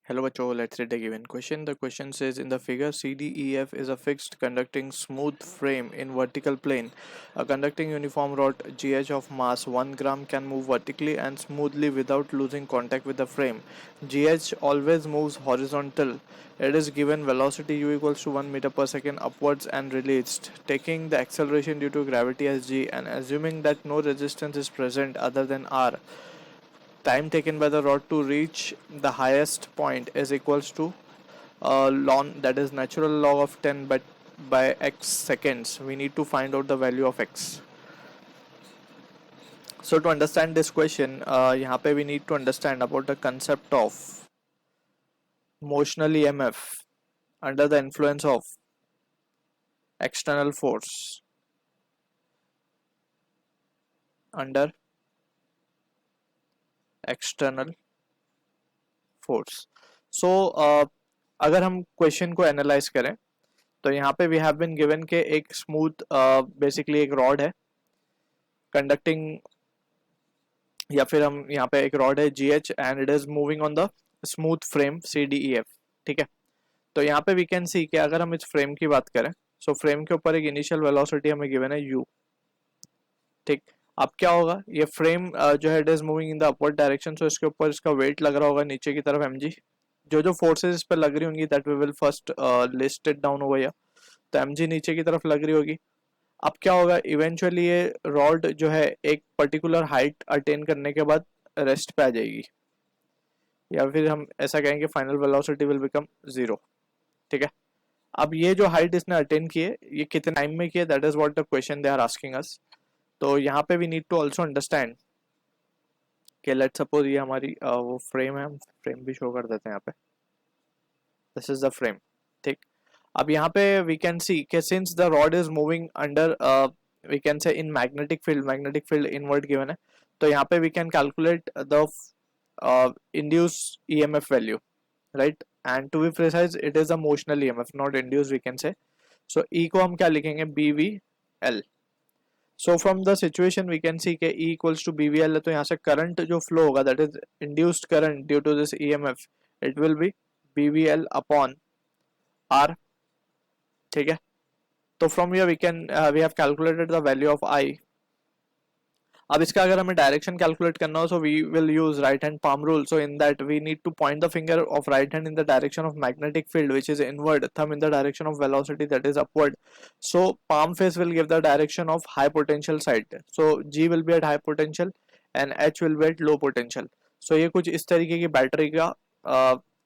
Hello बच्चों, let's read a given question. The question says in the figure CDEF is a fixed conducting smooth frame in vertical plane. A conducting uniform rod GH of mass 1 gram can move vertically and smoothly without losing contact with the frame. GH always moves horizontal. It is given velocity u equals to 1 meter per second upwards and released. Taking the acceleration due to gravity as g and assuming that no resistance is present other than r, time taken by the rod to reach the highest point is equals to ln, that is natural log of 10 but by x seconds. We need to find out the value of x. So to understand this question, यहाँ पे we need to understand about the concept of motional EMF under the influence of external force. Under external force. So अगर हम question को analyse करें तो यहाँ पे we have been given के एक स्मूथ बेसिकली एक रॉड है कंडक्टिंग, या फिर हम यहाँ पे एक रॉड है G H and it is moving on the smooth frame C D E F. ठीक है, तो यहाँ पे वी कैन सी कि अगर हम इस फ्रेम की बात करें सो फ्रेम के ऊपर एक इनिशियल वेलोसिटी हमें गिवन है u. ठीक, अब क्या होगा, ये फ्रेम जो है it is moving in the upward direction, so इसके ऊपर इसका वेट लग रहा होगा नीचे की तरफ mg. जो फोर्सेस इस पर लग रही होंगी that we will first list it down over here. तो mg नीचे की तरफ लग रही होगी. अब क्या होगा, इवेंचुअली ये रॉड जो है एक पर्टिकुलर हाइट अटेन करने के बाद रेस्ट पे आ जाएगी, या फिर हम ऐसा कहेंगे फाइनल वेलोसिटी विल बिकम 0. ठीक है, अब ये जो हाइट इसने अटेन की है ये कितने टाइम में की है, that is what the question they are asking us. तो यहाँ पे we need to also understand कि लेट सपोज ये हमारी वो फ्रेम है, हम फ्रेम भी शो कर देते हैं यहाँ पे. This is the frame. ठीक, अब यहाँ पे वी कैन सी कि since the rod is moving under we can say in magnetic field inward given है, तो यहाँ पे we can calculate the induce EMF value, right. And to be precise it is a motional EMF not induce we can say. So E को हम क्या लिखेंगे, B V L. So from the situation we can see के E equals to B V L है, तो यहाँ से current जो फ्लो होगा that is induced current due to this EMF, it will be B V L upon R. ठीक है, तो from here we have calculated the value of I. अब इसका अगर हमें डायरेक्शन कैलकुलेट करना हो so we will use right hand palm rule. So in that we need to point the finger of right hand in the direction of magnetic field which is inward, thumb in the direction of velocity that is upward. So palm face will give the direction of high potential side. So G will be at high potential and H will be at low potential. So ये कुछ इस तरीके की battery का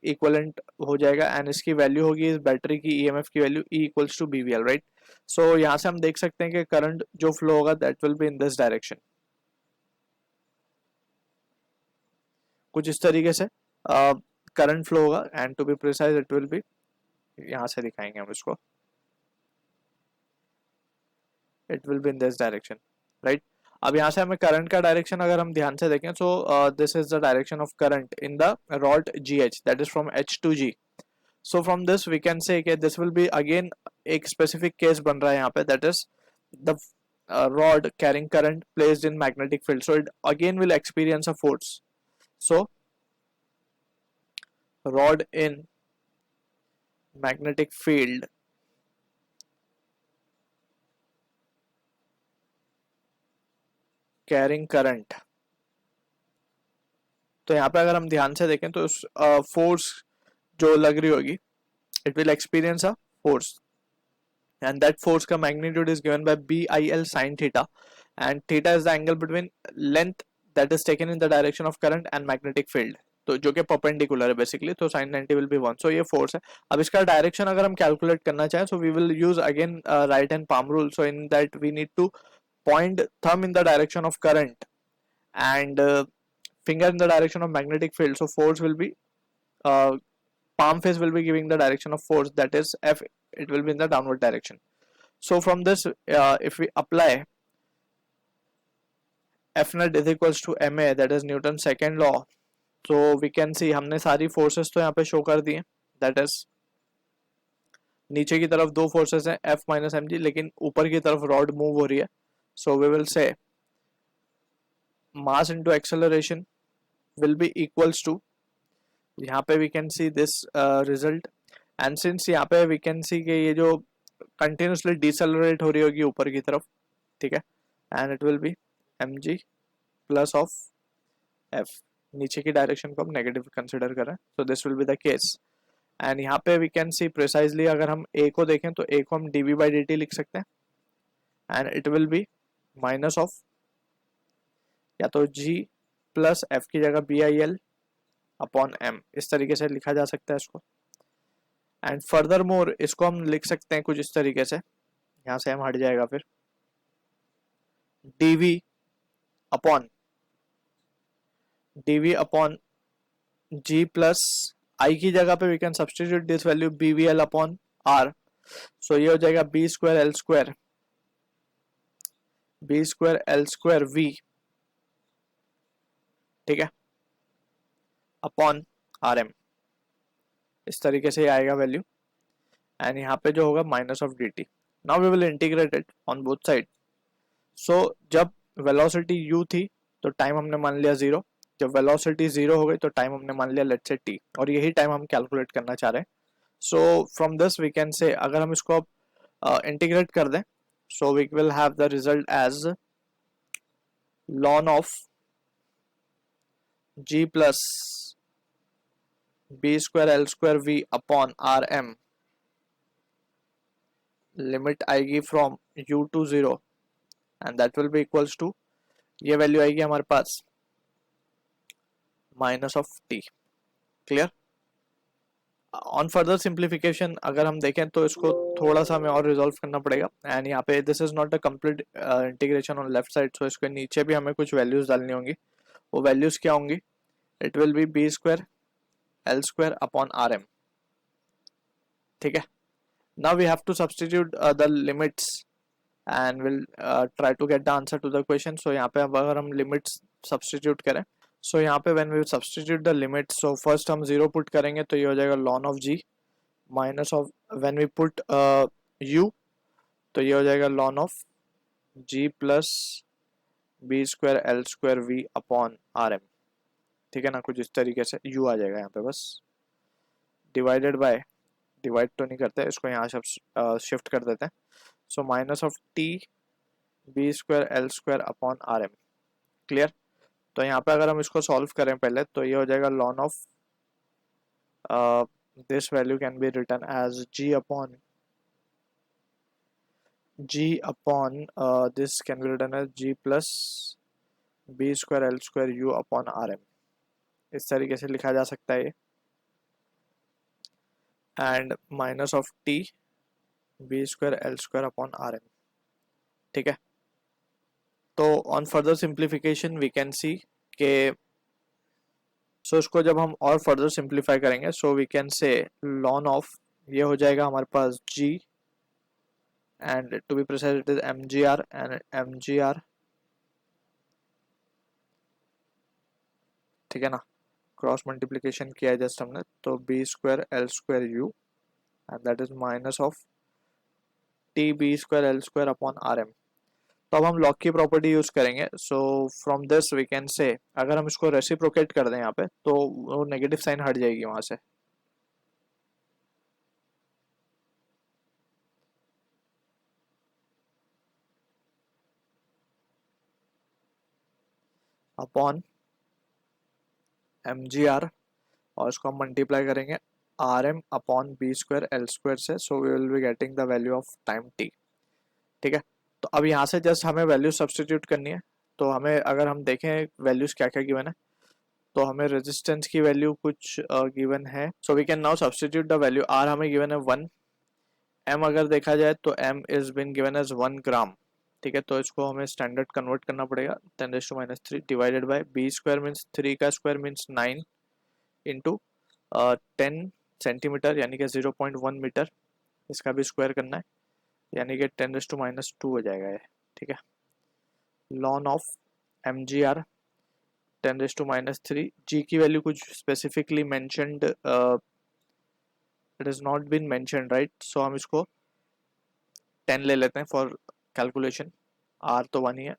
equivalent हो जाएगा and इसकी value होगी इस बैटरी की ईएमएफ की value E equals to BVL, right. So यहाँ से हम देख सकते हैं कि करंट जो फ्लो होगा that will be in this direction, कुछ इस तरीके से करंट फ्लो होगा. And to be precise it will be, यहाँ से दिखाएंगे हम इसको, it will be in this direction, right. अब यहाँ से हमें करंट का डायरेक्शन अगर हम ध्यान से देखें so this is the direction of current in the rod G H that is from H to G. So from this we can say this will be again एक स्पेसिफिक केस बन रहा है यहाँ पे, that is the rod carrying current placed in magnetic field, so it again will experience a force. So rod in magnetic field carrying current, तो यहाँ पे अगर हम ध्यान से देखें तो फोर्स जो लग रही होगी it will experience a force and that force का magnitude is given by BIL sin theta, and theta is the angle between length that is taken in the direction of current and magnetic field, तो जो कि perpendicular है basically, तो sin 90 will be 1. सो ये force है. अब इसका direction अगर हम कैलकुलेट करना चाहें so we will use again right hand palm rule. So in that we need to point thumb in the direction of current and finger in the direction of magnetic field, so force will be palm face will be giving the direction of force, that is F, it will be in the downward direction. So from this if we apply F net is equals to ma, that is Newton's second law, so we can see हमने सारी forces तो यहाँ पे show कर दी हैं, that is नीचे की तरफ दो forces हैं F minus mg, लेकिन ऊपर की तरफ rod move हो रही है. So we will say mass into acceleration will be equals to यहाँ पे we can see this result, and since यहाँ पे वी कैन सी कि ये जो कंटिन्यूसली डिसेलरेट हो रही होगी ऊपर की तरफ, ठीक है, and it will be M G plus of F, नीचे की डायरेक्शन को हम नेगेटिव कंसिडर करें, so this will be the case. And यहाँ पे वी कैन सी प्रिसाइजली अगर हम ए को देखें तो ए को हम dv बाई dt लिख सकते हैं, and it will be minus of या तो g प्लस एफ की जगह B I L upon M, इस तरीके से लिखा जा सकता है इसको। एंड फर्दर मोर इसको हम लिख सकते हैं कुछ इस तरीके से, यहाँ से हम हट जाएगा फिर dv upon g plus I की जगह पे we can substitute this value B V L upon R, so ये हो जाएगा B square L square V, ठीक है, अपॉन आर एम, इस तरीके से आएगा वैल्यू। एंड यहाँ पे जो होगा minus of D T. Now we will integrate it on both side. So जब वेलोसिटी u थी तो टाइम हमने मान लिया 0, जब वेलोसिटी 0 हो गई तो टाइम हमने मान लिया लेट्स से t, और यही टाइम हम कैलकुलेट करना चाह रहे हैं। So from this we can say अगर हम इसको इंटीग्रेट कर दें, so we will have the result as ln of g plus B square L square V upon R M, limit आएगी from u to 0 and that will be equals to, ये वैल्यू आएगी हमारे पास minus of T. Clear? On further simplification अगर हम देखें तो इसको थोड़ा सा हमें और रिजॉल्व करना पड़ेगा, एंड यहाँ पे this is not a complete integration on left side, so इसके नीचे भी हमें कुछ वैल्यूज डालनी होंगी। वो वैल्यूज क्या होंगी? It will be B square L square upon R M, ठीक है। Now we have to substitute the limits and will try to get the answer to the question. So यहाँ पे अगर हम लिमिट्स सब्सटीट्यूट करें, so यहाँ पे when we substitute the limits, so first हम 0 पुट करेंगे तो ये हो जाएगा ln of g minus of, when we put u तो ये हो जाएगा ln of g plus B square L square V upon R M, ठीक है ना, कुछ इस तरीके से u आ जाएगा यहाँ पे, बस डिवाइडेड बाय, डिवाइड तो नहीं करते इसको, यहाँ से शिफ्ट कर देते हैं। So minus of T B square L square upon R M. Clear? तो यहाँ पे अगर हम इसको सॉल्व करें पहले तो ये हो जाएगा ln of this value can be written as g upon this can be written as g plus b square l square u upon rm, इस तरीके से लिखा जा सकता है ये, and minus of T B square L square upon R M, ठीक है। तो on further simplification we can see के, सो इसको जब हम और फर्दर सिंप्लीफाई करेंगे, so we can say ln of, ये हो जाएगा हमारे पास g and to be precise it is mgr, and mgr, ठीक है ना, क्रॉस मल्टीप्लिकेशन किया है जस्ट हमने, तो B square L square U and that is minus of T B square L square upon R M. तो अब हम लॉग की प्रॉपर्टी यूज करेंगे। So from this we can say, अगर हम इसको रेसिप्रोकेट कर दें यहाँ पे तो वो नेगेटिव साइन हट जाएगी वहां से, अपॉन एम जी आर, और इसको हम मल्टीप्लाई करेंगे R M upon B square L square से, so we will be getting the value of time T, ठीक है। तो अब यहाँ से जस्ट हमें वैल्यू सब्सटीट्यूट करनी है। तो हमें अगर हम देखें वैल्यूज क्या क्या गिवन है, तो हमें रेजिस्टेंस की वैल्यू कुछ गिवन है, so we can now substitute the value. R हमें गिवन है 1, एम अगर देखा जाए तो M is been given as 1 gram, ठीक है। तो इसको हमें स्टैंडर्ड कन्वर्ट करना पड़ेगा, 10⁻³ divided by B square means 3 का स्क्वायर मीन्स 9 इंटू 10 सेंटीमीटर यानी कि 0.1 मीटर, इसका भी स्क्वायर करना है यानी कि 10⁻² हो जाएगा ये, ठीक है। ln of M G R 10⁻³ G की वैल्यू कुछ specifically mentioned, it is not been mentioned, right, so हम इसको 10 ले लेते हैं फॉर कैलकुलेशन, आर तो 1 ही है,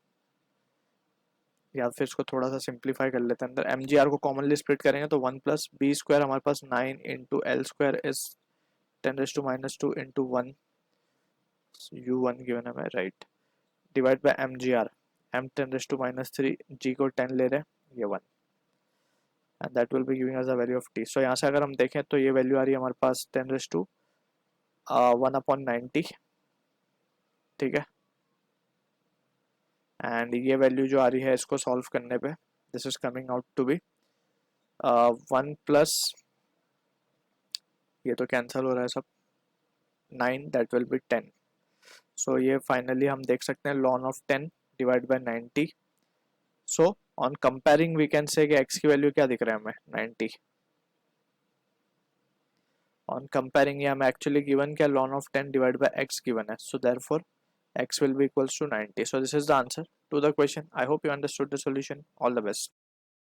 या फिर इसको थोड़ा सा सिंप्लीफाई कर लेते हैं, अंदर एम जी आर को कॉमनली स्प्लिट करेंगे तो 1 + b² हमारे पास 9 into L square is 10⁻², into 1 u1 given है हमें, right, divide by M G R, m 10⁻³ g को 10 ले रहे हैं, ये 1, and that will be giving us the value of t। सो यहाँ से अगर हम देखें तो ये वैल्यू आ रही है हमारे पास 10⁻1/90, ठीक है, एंड ये वैल्यू जो आ रही है इसको सॉल्व करने पे this is coming out to be 1 plus, ये तो कैंसिल हो रहा है सब, 9, दैट विल बी 10। सो ये फाइनली हम देख सकते हैं ln of 10 divide by 90। So on comparing we can say कि x की वैल्यू क्या दिख रहा है हमें, 90। ऑन कंपेयरिंग ये हमें एक्चुअली गिवन क्या, ln of 10 divide by x given है, so therefore x will be equals to 90. So this is the answer to the question. I hope you understood the solution. All the best.